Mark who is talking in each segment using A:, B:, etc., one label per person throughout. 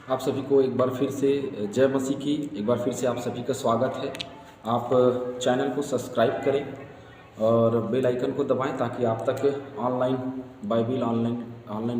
A: आप सभी को एक बार फिर से जय मसीह की। एक बार फिर से आप सभी का स्वागत है। आप चैनल को सब्सक्राइब करें और बेल आइकन को दबाएं ताकि आप तक ऑनलाइन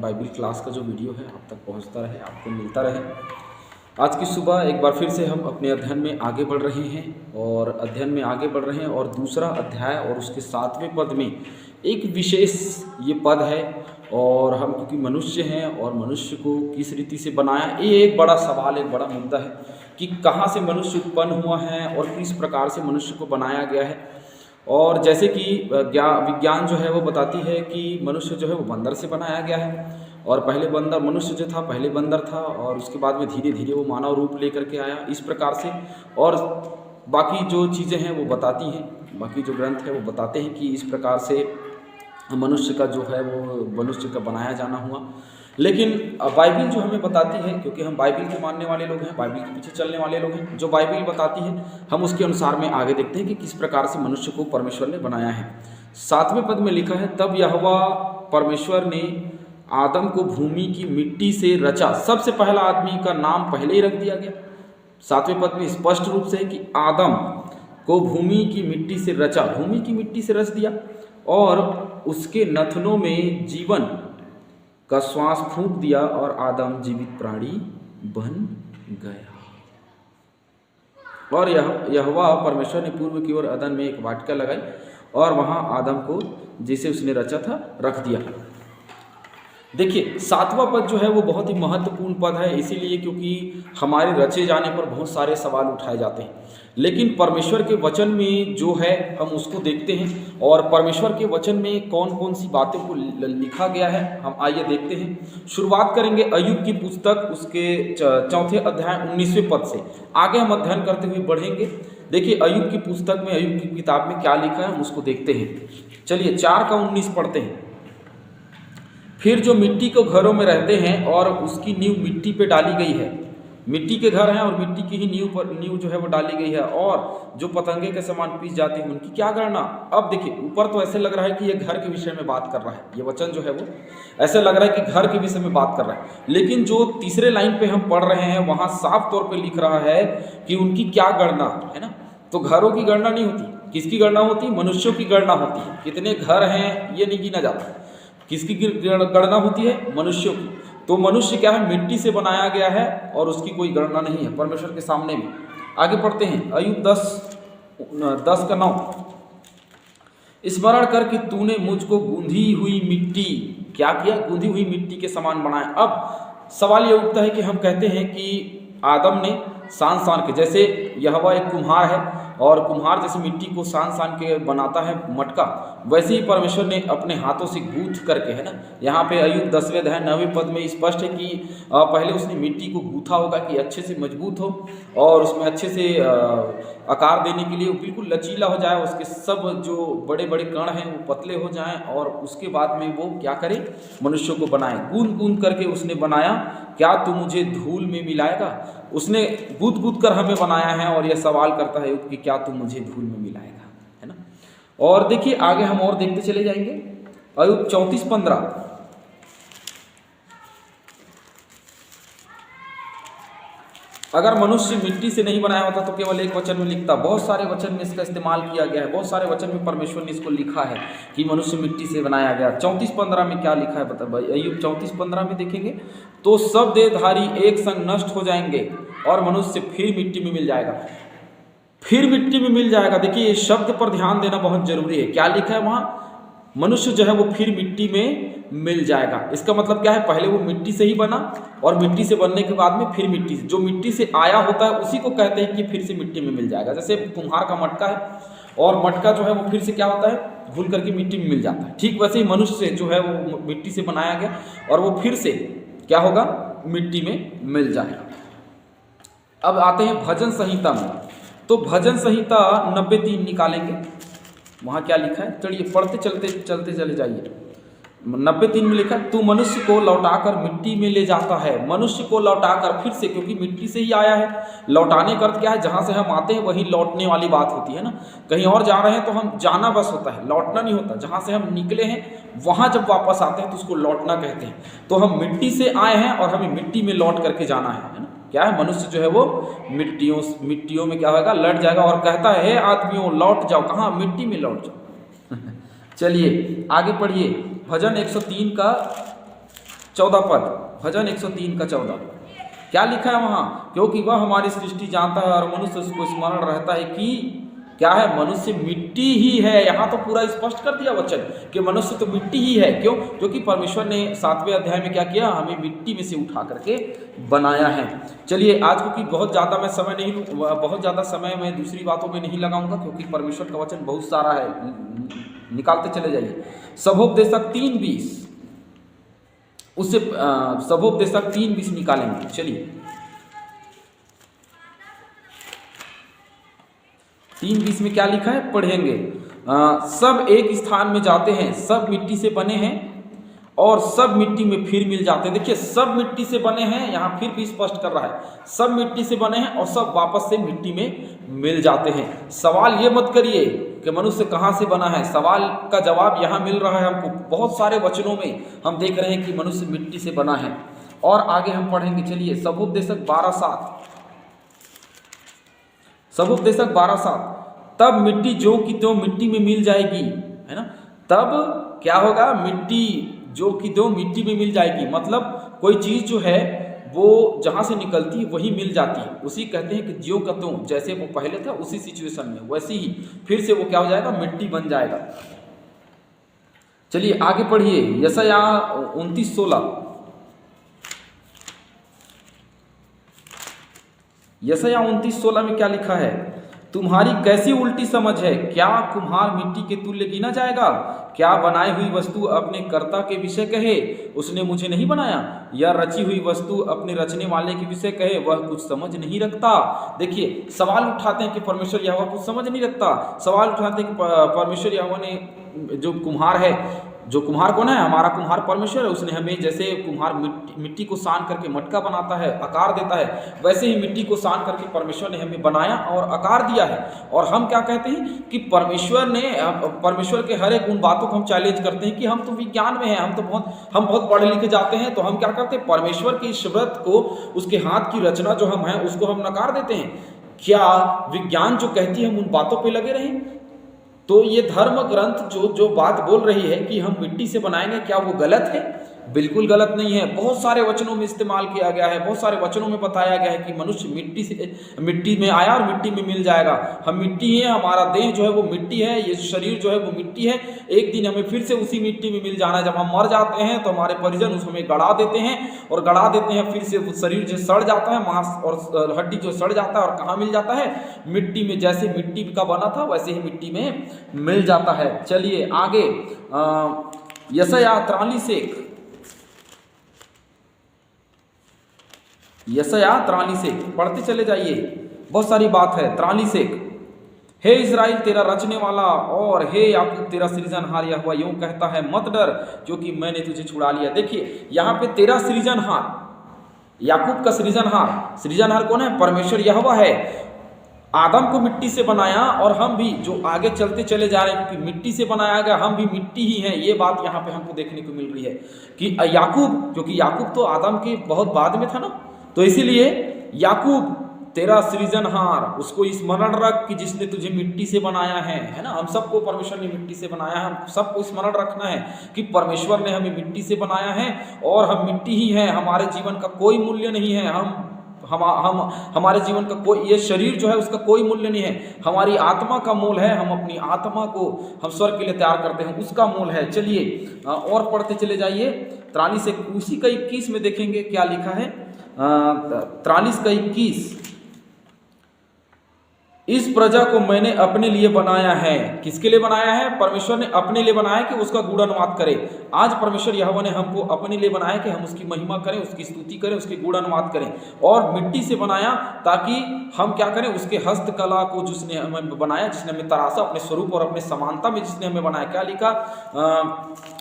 A: बाइबिल क्लास का जो वीडियो है आप तक पहुंचता रहे, आपको मिलता रहे। आज की सुबह एक बार फिर से हम अपने अध्ययन में आगे बढ़ रहे हैं और दूसरा अध्याय और उसके 7वें पद में एक विशेष ये पद है। और हम क्योंकि मनुष्य हैं और मनुष्य को किस रीति से बनाया, ये एक बड़ा सवाल, एक बड़ा मुद्दा है कि कहाँ से मनुष्य उत्पन्न हुआ है और किस प्रकार से मनुष्य को बनाया गया है। और जैसे कि विज्ञान जो है वो बताती है कि मनुष्य जो है वो बंदर से बनाया गया है और मनुष्य जो था पहले बंदर था और उसके बाद में धीरे धीरे वो मानव रूप लेकर के आया इस प्रकार से। और बाकी जो चीज़ें हैं वो बताती हैं, बाकी जो ग्रंथ है वो बताते हैं कि इस प्रकार से मनुष्य का जो है वो मनुष्य का बनाया जाना हुआ। लेकिन बाइबिल जो हमें बताती है, क्योंकि हम बाइबिल के मानने वाले लोग हैं, बाइबिल के पीछे चलने वाले लोग हैं, जो बाइबिल बताती है हम उसके अनुसार में आगे देखते हैं कि किस प्रकार से मनुष्य को परमेश्वर ने बनाया है। 7वें पद में लिखा है, तब यहोवा परमेश्वर ने आदम को भूमि की मिट्टी से रचा। सबसे पहला आदमी का नाम पहले ही रख दिया गया। 7वें पद में स्पष्ट रूप से है कि आदम को भूमि की मिट्टी से रचा, भूमि की मिट्टी से रच दिया और उसके नथनों में जीवन का श्वास फूंक दिया और आदम जीवित प्राणी बन गया। और यहोवा परमेश्वर ने पूर्व की ओर अदन में एक वाटिका लगाई और वहां आदम को जिसे उसने रचा था रख दिया। देखिए 7वां पद जो है वो बहुत ही महत्वपूर्ण पद है, इसीलिए क्योंकि हमारे रचे जाने पर बहुत सारे सवाल उठाए जाते हैं। लेकिन परमेश्वर के वचन में जो है हम उसको देखते हैं और परमेश्वर के वचन में कौन कौन सी बातों को लिखा गया है हम आइए देखते हैं। शुरुआत करेंगे अय्यूब की पुस्तक उसके 4थे अध्याय 19वें पद से। आगे हम अध्ययन करते हुए बढ़ेंगे। देखिए अय्यूब की पुस्तक में, अय्यूब की किताब में क्या लिखा है हम उसको देखते हैं। चलिए 4:19 पढ़ते हैं। फिर जो मिट्टी को घरों में रहते हैं और उसकी नींव मिट्टी पे डाली गई है, मिट्टी के घर हैं और मिट्टी की ही नींव जो है वो डाली गई है, और जो पतंगे के समान पीस जाते हैं उनकी क्या गणना। अब देखिए ऊपर तो ऐसे लग रहा है कि ये घर के विषय में बात कर रहा है, ये वचन जो है वो ऐसे लग रहा है कि घर के विषय में बात कर रहा है। लेकिन जो तीसरे लाइन पे हम पढ़ रहे हैं वहां साफ तौर पर लिख रहा है कि उनकी क्या गणना है ना। तो घरों की गणना नहीं होती, किसकी गणना होती, मनुष्यों की गणना होती है। कितने घर हैं ये नहीं गिना जाता, किसकी गणना होती है, मनुष्यों की। तो मनुष्य क्या है, मिट्टी से बनाया गया है और उसकी कोई गणना नहीं है परमेश्वर के सामने में। आगे पढ़ते हैं अय्यूब 10:9। स्मरण कर कि तूने मुझको गूंधी हुई मिट्टी, क्या किया, गूंधी हुई मिट्टी के समान बनाया। अब सवाल ये उठता है कि हम कहते हैं कि आदम ने सान के, जैसे यहोवा एक कुम्हार है और कुम्हार जैसे मिट्टी को सान के बनाता है मटका, वैसे ही परमेश्वर ने अपने हाथों से गूंथ करके, है ना। यहाँ पे अय्यूब 10वें अध्याय 9वें पद में स्पष्ट है कि पहले उसने मिट्टी को गूंथा होगा कि अच्छे से मजबूत हो और उसमें अच्छे से आकार देने के लिए बिल्कुल लचीला हो जाए, उसके सब जो बड़े बड़े कण हैं वो पतले हो जाएं, और उसके बाद में वो क्या करे, मनुष्य को बनाए। गूंथ करके उसने बनाया। क्या तू मुझे धूल में मिलाएगा। उसने गूंथ कर हमें बनाया है और यह सवाल करता है कि क्या तू मुझे धूल में मिलाएगा, है ना। और देखिए आगे हम और देखते चले जाएंगे। अय्यूब 34:15। अगर मनुष्य मिट्टी से नहीं बनाया होता तो केवल एक वचन में लिखता, बहुत सारे वचन में इसका इस्तेमाल किया गया है, बहुत सारे वचन में परमेश्वर ने इसको लिखा है कि मनुष्य मिट्टी से बनाया गया। 34:15 में क्या लिखा है बता भाई। अय्यूब 34:15 में देखेंगे तो सब देहधारी एक संग नष्ट हो जाएंगे और मनुष्य फिर मिट्टी में मिल जाएगा, फिर मिट्टी में मिल जाएगा। देखिए ये शब्द पर ध्यान देना बहुत जरूरी है। क्या लिखा है वहां, मनुष्य जो है वो फिर मिट्टी में मिल जाएगा। इसका मतलब क्या है, पहले वो मिट्टी से ही बना और मिट्टी से बनने के बाद में फिर मिट्टी से, जो मिट्टी से आया होता है उसी को कहते हैं कि फिर से मिट्टी में मिल जाएगा। जैसे कुम्हार का मटका है और मटका जो है वो फिर से क्या होता है, घुल करके मिट्टी में मिल जाता है। ठीक वैसे ही मनुष्य जो है वो मिट्टी से बनाया गया और वो फिर से क्या होगा, मिट्टी में मिल जाएगा। अब आते हैं भजन संहिता में। तो भजन संहिता 90:3 निकालेंगे, वहाँ क्या लिखा है, चलिए पढ़ते चलते चले जाइए। 90:3 में लिखा, तू मनुष्य को लौटाकर मिट्टी में ले जाता है। मनुष्य को लौटाकर फिर से, क्योंकि मिट्टी से ही आया है। लौटाने का अर्थ क्या है, जहाँ से हम आते हैं वहीं लौटने वाली बात होती है ना। कहीं और जा रहे हैं तो हम जाना बस होता है, लौटना नहीं होता। जहाँ से हम निकले हैं वहाँ जब वापस आते हैं तो उसको लौटना कहते हैं। तो हम मिट्टी से आए हैं और हमें मिट्टी में लौट करके जाना है ना। क्या है, मनुष्य जो है वो मिट्टियों में क्या होगा, लट जाएगा और कहता है, हे आदमियों लौट जाओ। कहाँ, मिट्टी में लौट जाओ। चलिए आगे पढ़िए, भजन 103 का 14 पद। भजन 103 का 14 क्या लिखा है वहाँ, क्योंकि वह हमारी सृष्टि जानता है और मनुष्य उसको स्मरण रहता है कि क्या है, मनुष्य मिट्टी ही है। यहाँ तो पूरा स्पष्ट कर दिया वचन कि मनुष्य तो मिट्टी ही है। क्यों, क्योंकि परमेश्वर ने 7वें अध्याय में क्या किया, हमें मिट्टी में से उठा करके बनाया है। चलिए आज क्योंकि बहुत ज़्यादा समय मैं दूसरी बातों में नहीं लगाऊंगा, क्योंकि परमेश्वर का वचन बहुत सारा है, निकालते चले जाइए। सभोपदेशक 3:20, उससे सभोपदेशक 3:20 निकालेंगे। चलिए 3:20 में क्या लिखा है, पढ़ेंगे। सब एक स्थान में जाते हैं, सब मिट्टी से बने हैं और सब मिट्टी में फिर मिल जाते हैं। देखिए सब मिट्टी से बने हैं, यहाँ फिर भी स्पष्ट कर रहा है, सब मिट्टी से बने हैं और सब वापस से मिट्टी में मिल जाते हैं। सवाल ये मत करिए कि मनुष्य कहाँ से बना है, सवाल का जवाब यहाँ मिल रहा है हमको। बहुत सारे वचनों में हम देख रहे हैं कि मनुष्य मिट्टी से बना है। और आगे हम पढ़ेंगे। चलिए सभोपदेशक 12:7, सभोपदेशक 12:7, तब मिट्टी जो की त्यों मिट्टी में मिल जाएगी, है ना। तब क्या होगा, मिट्टी जो की त्यों मिट्टी में मिल जाएगी। मतलब कोई चीज़ जो है वो जहाँ से निकलती है वही मिल जाती है, उसी कहते हैं कि ज्यों का त्यों, जैसे वो पहले था उसी सिचुएशन में वैसे ही फिर से वो क्या हो जाएगा, मिट्टी बन जाएगा। चलिए आगे पढ़िए, यशायाह 29:16, यशायाह 29:16 में क्या लिखा है, तुम्हारी कैसी उल्टी समझ है, क्या कुम्हार मिट्टी के तुल्य गिना जाएगा, क्या बनाई हुई वस्तु अपने कर्ता के विषय कहे उसने मुझे नहीं बनाया, या रची हुई वस्तु अपने रचने वाले के विषय कहे वह कुछ समझ नहीं रखता। देखिए सवाल उठाते हैं कि परमेश्वर यहोवा कुछ समझ नहीं रखता। सवाल उठाते हैं कि परमेश्वर यहोवा ने, जो कुम्हार है, जो कुम्हार कौन है, हमारा कुम्हार परमेश्वर है। उसने हमें, जैसे कुम्हार मिट्टी को सान करके मटका बनाता है, आकार देता है, वैसे ही मिट्टी को सान करके परमेश्वर ने हमें बनाया और आकार दिया है। और हम क्या कहते हैं कि परमेश्वर के हर एक उन बातों को हम चैलेंज करते हैं कि हम तो विज्ञान में हैं, हम बहुत पढ़े लिखे जाते हैं, तो हम क्या करते हैं, परमेश्वर की शब्द को, उसके हाथ की रचना जो हम हैं उसको हम नकार देते हैं। क्या विज्ञान जो कहती है हम उन बातों पर लगे रहें? तो ये धर्म ग्रंथ जो बात बोल रही है कि हम मिट्टी से बनाएंगे, क्या वो गलत है? बिल्कुल गलत नहीं है। बहुत सारे वचनों में इस्तेमाल किया गया है, बहुत सारे वचनों में बताया गया है कि मनुष्य मिट्टी में आया और मिट्टी में मिल जाएगा। हम मिट्टी हैं, हमारा देह जो है वो मिट्टी है, ये शरीर जो है वो मिट्टी है। एक दिन हमें फिर से उसी मिट्टी में मिल जाना है। जब हम मर जाते हैं तो हमारे परिजन उस हमें गड़ा देते हैं, और गड़ा देते हैं, फिर से वो शरीर जो सड़ जाता है, मांस और हड्डी जो सड़ जाता है, और कहाँ मिल जाता है, मिट्टी में। जैसे मिट्टी का बना था वैसे ही मिट्टी में मिल जाता है। चलिए आगे, यशायाह 43:1, यशायाह 43:1 पढ़ते चले जाइए, बहुत सारी बात है। 43:1, हे इज़राइल तेरा रचने वाला और हे याकूब तेरा सृजनहार यहोवा यूं कहता है, मत डर क्योंकि मैंने तुझे छुड़ा लिया। देखिए यहाँ पे तेरा सृजनहार, याकूब का सृजनहार कौन है? परमेश्वर यहोवा है। आदम को मिट्टी से बनाया, और हम भी जो आगे चलते चले जा रहे हैं क्योंकि मिट्टी से बनाया गया, हम भी मिट्टी ही हैं। ये बात यहाँ पे हमको देखने को मिल रही है कि याकूब, क्योंकि याकूब तो आदम के बहुत बाद में था ना, तो इसीलिए याकूब तेरा सृजनहार, उसको स्मरण रख कि जिसने तुझे मिट्टी से बनाया है ना। हम सबको परमेश्वर ने मिट्टी से बनाया है, हम सबको स्मरण रखना है कि परमेश्वर ने हमें मिट्टी से बनाया है और हम मिट्टी ही हैं। हमारे जीवन का कोई मूल्य नहीं है, हमारे जीवन का कोई, ये शरीर जो है उसका कोई मूल्य नहीं है। हमारी आत्मा का मूल है, हम अपनी आत्मा को हम स्वर्ग के लिए तैयार करते हैं, उसका मूल है। चलिए और पढ़ते चले जाइए, 43 से उसी का 21 में देखेंगे क्या लिखा है। 43 का 21, इस प्रजा को मैंने अपने लिए बनाया है। किसके लिए बनाया है? परमेश्वर ने अपने लिए बनाया कि उसका गुणानुवाद करें। आज परमेश्वर यहोवा ने हमको अपने लिए बनाया कि हम उसकी महिमा करें, उसकी स्तुति करें, उसके गुणानुवाद करें। और मिट्टी से बनाया ताकि हम क्या करें, उसके हस्तकला को जिसने हमें बनाया, जिसने हमें तराशा, अपने स्वरूप और अपने समानता में जिसने हमें बनाया। क्या लिखा?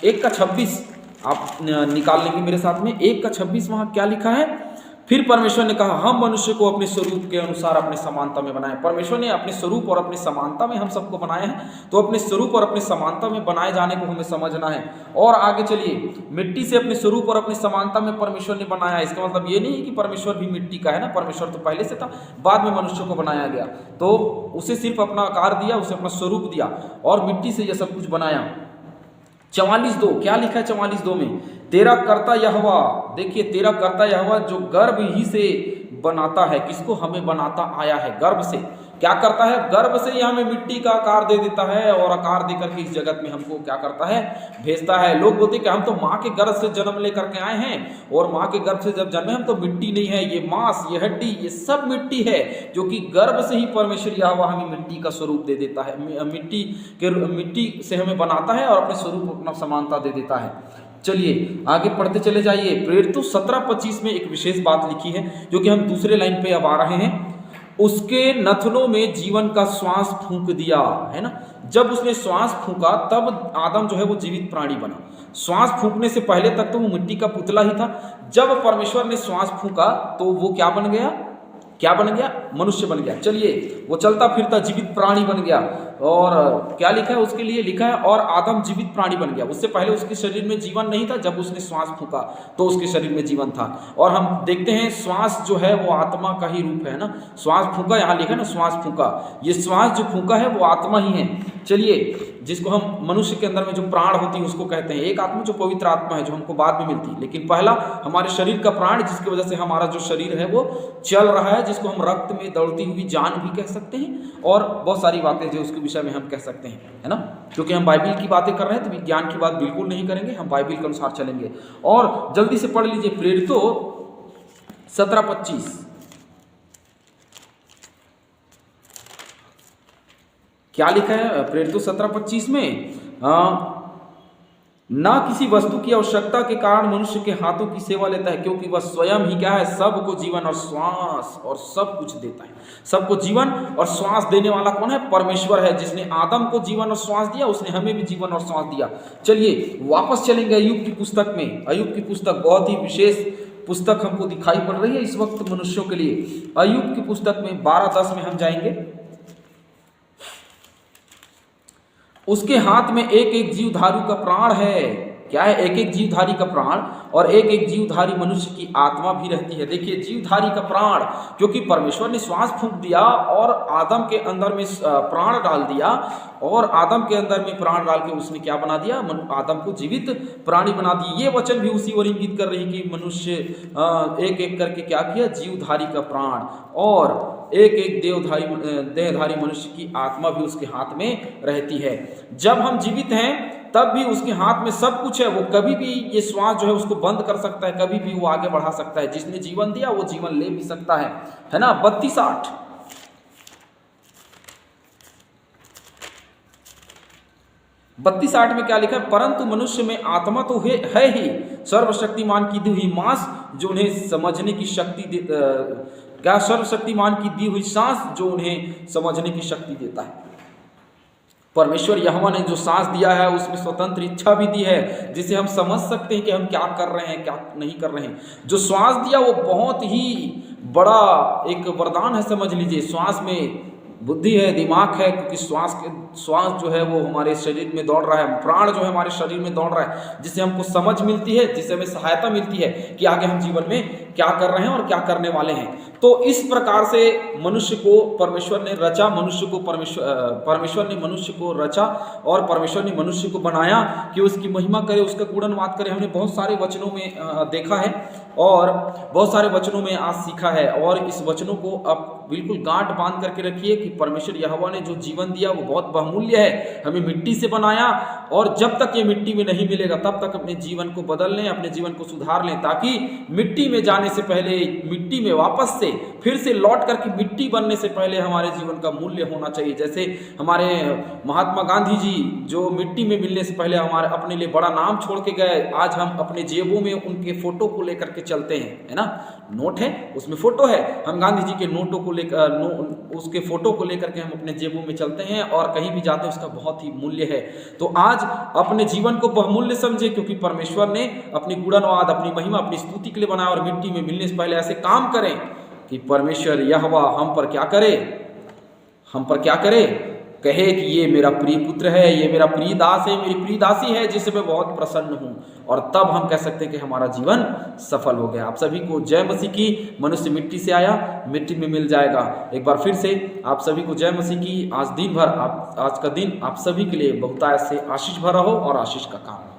A: 1 का 26, आप निकाल लेंगे मेरे साथ में। 1 का 26 वहाँ क्या लिखा है? फिर परमेश्वर ने कहा हम मनुष्य को अपने स्वरूप के अनुसार अपने समानता में बनाए। परमेश्वर ने अपने स्वरूप और अपनी समानता में हम सबको बनाए हैं, तो अपने स्वरूप और अपनी समानता में बनाए जाने को हमें समझना है। और आगे चलिए, मिट्टी से अपने स्वरूप और अपनी समानता में परमेश्वर ने बनाया। इसका मतलब ये नहीं है कि परमेश्वर भी मिट्टी का है ना, परमेश्वर तो पहले से था, बाद में मनुष्य को बनाया गया, तो उसे सिर्फ अपना आकार दिया, उसे अपना स्वरूप दिया और मिट्टी से यह सब कुछ बनाया। 44:2 क्या लिखा है? 44:2 में तेरा कर्ता यहोवा, देखिए तेरा कर्ता यहोवा जो गर्भ ही से बनाता है। किसको? हमें बनाता आया है गर्भ से। क्या करता है? गर्भ से ही हमें मिट्टी का आकार दे देता है और आकार देकर के इस जगत में हमको क्या करता है? भेजता है। लोग बोलते हैं कि हम तो माँ के गर्भ से जन्म लेकर के आए हैं और माँ के गर्भ से जब जन्मे हम तो मिट्टी नहीं है, ये मांस, ये हड्डी, ये सब मिट्टी है, जो कि गर्भ से ही परमेश्वर यहोवा हमें मिट्टी का स्वरूप दे देता है, मिट्टी से हमें बनाता है और अपने स्वरूप अपना समानता दे देता है। चलिए आगे पढ़ते चले जाइए। प्रेरितों 17:25 में एक विशेष बात लिखी है, जो कि हम दूसरे लाइन पे अब आ रहे हैं। उसके नथनों में जीवन का श्वास फूंक दिया, है ना। जब उसने श्वास फूंका तब आदम जो है वो जीवित प्राणी बना। श्वास फूंकने से पहले तक तो वो मिट्टी का पुतला ही था। जब परमेश्वर ने श्वास फूंका तो वो क्या बन गया? क्या बन गया? मनुष्य बन गया। चलिए, वो चलता फिरता जीवित प्राणी बन गया। और क्या लिखा है उसके लिए? लिखा है और आदम जीवित प्राणी बन गया। उससे पहले उसके शरीर में जीवन नहीं था, जब उसने श्वास फूंका तो उसके शरीर में जीवन था। और हम देखते हैं श्वास जो है वो आत्मा का ही रूप है ना। श्वास फूंका, यहाँ लिखा है ना श्वास फूंका, ये श्वास जो फूंका है वो आत्मा ही है। चलिए, जिसको हम मनुष्य के अंदर में जो प्राण होती है उसको कहते हैं एक आत्मा, जो पवित्र आत्मा है, जो हमको बाद में मिलती है। लेकिन पहला हमारे शरीर का प्राण, जिसकी वजह से हमारा जो शरीर है वो चल रहा है, जिसको हम रक्त में दौड़ती हुई जान भी कह सकते हैं और बहुत सारी बातें जो उसके विषय में हम कह सकते हैं, है ना। क्योंकि हम बाइबिल की बातें कर रहे हैं तो विज्ञान की बात बिल्कुल नहीं करेंगे, हम बाइबिल के अनुसार चलेंगे। और जल्दी से पढ़ लीजिए प्रेरितों 17:25 क्या लिखा है? प्रेरितों 17:25 में ना किसी वस्तु की आवश्यकता के कारण मनुष्य के हाथों की सेवा लेता है, क्योंकि वह स्वयं ही क्या है? सबको जीवन और श्वास और सब कुछ देता है। सबको जीवन और श्वास देने वाला कौन है? परमेश्वर है, जिसने आदम को जीवन और श्वास दिया, उसने हमें भी जीवन और श्वास दिया। चलिए वापस चलेंगे अय्यूब की पुस्तक में। अय्यूब की पुस्तक बहुत ही विशेष पुस्तक हमको दिखाई पड़ रही है इस वक्त मनुष्यों के लिए। अय्यूब की पुस्तक में 12:10 में हम जाएंगे। उसके हाथ में एक एक जीवधारू का प्राण है। क्या है? एक एक जीवधारी का प्राण और एक एक जीवधारी मनुष्य की आत्मा भी रहती है। देखिए, जीवधारी का प्राण, क्योंकि परमेश्वर ने श्वास फूंक दिया और आदम के अंदर में प्राण डाल दिया, और आदम के अंदर में प्राण डाल के उसने क्या बना दिया? आदम को जीवित प्राणी बना दिया। ये वचन भी उसी ओर इंगित कर रही कि मनुष्य एक एक करके क्या किया? जीवधारी का प्राण और एक एक देहधारी मनुष्य की आत्मा भी उसके हाथ में रहती है। जब हम जीवित हैं तब भी उसके हाथ में सब कुछ है। वो कभी भी ये श्वास जो है उसको बंद कर सकता है, कभी भी वो आगे बढ़ा सकता है। जिसने जीवन दिया वो जीवन ले भी सकता है ना। 32:8 32:8 में क्या लिखा है? परंतु मनुष्य में आत्मा तो है ही, सर्वशक्तिमान की दी हुई मांस जो उन्हें समझने की शक्ति क्या? सर्वशक्तिमान की दी हुई सांस जो उन्हें समझने की शक्ति देता है। परमेश्वर यहोवा ने जो सांस दिया है उसमें स्वतंत्र इच्छा भी दी है, जिसे हम समझ सकते हैं कि हम क्या कर रहे हैं, क्या नहीं कर रहे हैं। जो श्वास दिया वो बहुत ही बड़ा एक वरदान है, समझ लीजिए। श्वास में बुद्धि है, दिमाग है, क्योंकि श्वास जो है वो हमारे शरीर में दौड़ रहा है, प्राण जो है हमारे शरीर में दौड़ रहा है, जिससे हमको समझ मिलती है, जिससे हमें सहायता मिलती है कि आगे हम जीवन में क्या कर रहे हैं और क्या करने वाले हैं। तो इस प्रकार से मनुष्य को परमेश्वर ने रचा, परमेश्वर ने मनुष्य को रचा और परमेश्वर ने मनुष्य को बनाया कि उसकी महिमा करे, उसका गुणनवाद करे। हमने बहुत सारे वचनों में देखा है और बहुत सारे वचनों में आज सीखा है, और इस वचनों को अब बिल्कुल गांठ बांध करके रखिए कि परमेश्वर यहोवा ने जो जीवन दिया वो बहुत बहुमूल्य है। हमें मिट्टी से बनाया और जब तक ये मिट्टी में नहीं मिलेगा तब तक अपने जीवन को बदल लें, अपने जीवन को सुधार लें, ताकि मिट्टी में जाने जाने से पहले, मिट्टी में वापस से फिर से लौट करके मिट्टी बनने से पहले हमारे जीवन का मूल्य होना चाहिए। जैसे हमारे महात्मा गांधी जी जो मिट्टी में मिलने से पहले हमारे अपने लिए बड़ा नाम छोड़ के गए, आज हम अपने जेबों में उनके फोटो को लेकर के चलते हैं, है ना। नोट है, उसमें फोटो है, हम गांधी जी के नोटों को लेकर उसके फोटो को लेकर के हम अपने जेबों में चलते हैं और कहीं भी जाते हैं उसका बहुत ही मूल्य है। तो आज अपने जीवन को बहुमूल्य समझे, क्योंकि परमेश्वर ने अपनी गुणवाद, अपनी महिमा, अपनी स्तुति के लिए बनाया। और मिट्टी में मिलने से पहले ऐसे काम करें कि परमेश्वर यहोवा हम पर क्या करे, हम पर क्या करे, कहे कि ये मेरा प्रिय पुत्र है, ये मेरा प्रिय दास है, मेरी प्रिय दासी है, जिससे मैं बहुत प्रसन्न हूँ। और तब हम कह सकते हैं कि हमारा जीवन सफल हो गया। आप सभी को जय मसीह की। मनुष्य मिट्टी से आया, मिट्टी में मिल जाएगा। एक बार फिर से आप सभी को जय मसीह की। आज दिन भर आज का दिन आप सभी के लिए बहुतायत से आशीष भरा हो और आशीष का काम हो।